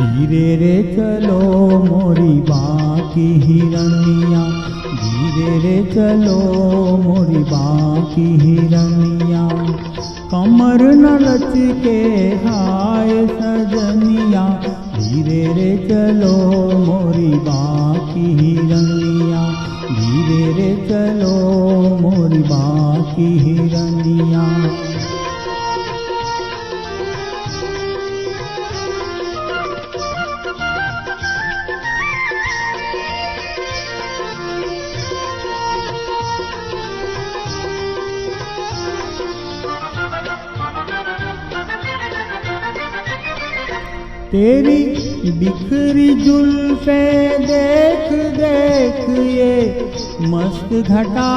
धीरे रे चलो मोरी बाकी हिरनिया, धीरे रे चलो मोरी बाकी हिरनिया। कमर न लचके हाय सजनिया, धीरे रे चलो मोरी बाकी हिरनिया, धीरे रे चलो मोरी बाकी हिरनिया। तेरी बिखरी जुल्फे देख देख ये मस्त घटा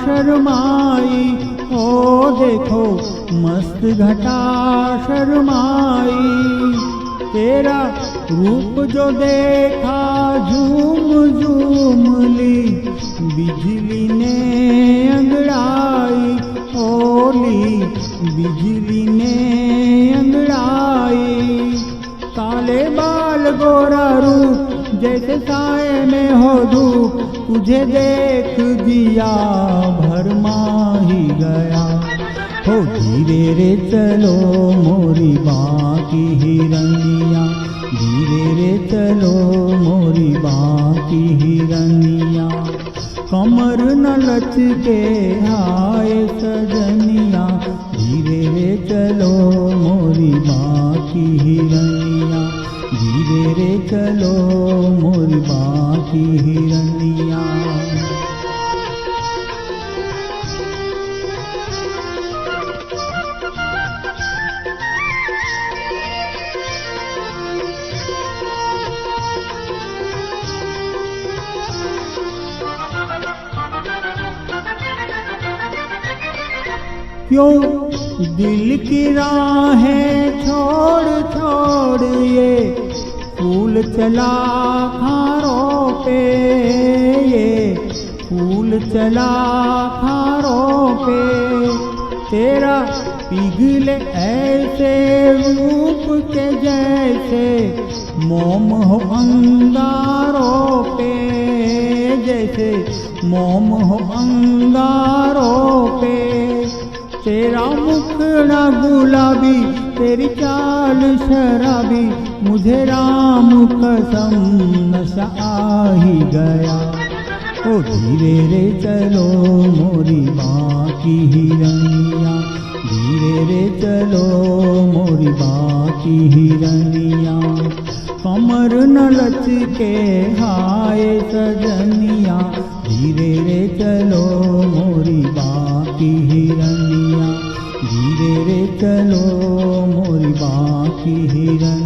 शर्माई, ओ देखो मस्त घटा शर्माई। तेरा रूप जो देखा झूम झूम ली, बिजली ने अंगड़ाई, ओली बिजली ने अंगड़ाई। काले बाल गोरा रूप जैसे साए में हो धूप, तुझे देख दिया भरमा ही गया। हो धीरे रे चलो मोरी बाकी हिरनिया, धीरे रे चलो मोरी बाकी हिरनिया। कमर न लचके हाय सजनिया, धीरे रे चलो मोरी बाकी हिरनिया, धीरे रे चलो मोरी बाकी हिरनिया। क्यों दिल की राहें छोड़ छोड़ ये फूल चला खारों पे, ये फूल चला खारों पे। तेरा पिघले ऐसे रूप के जैसे मोम हो अंगारों पे, जैसे मोम हो अंगारों पे। तेरा मुखड़ा गुलाबी, तेरी चाल शराबी, मुझे राम कसम नशा आ ही गया। ओ धीरे रे चलो मोरी बाकी हिरनिया, धीरे रे चलो मोरी बाकी हिरनिया। कमर न लचके हाय सजनिया, धीरे रे चलो मोरी बाकी हिरनिया, धीरे रे चलो मोरी बाकी हिरनिया।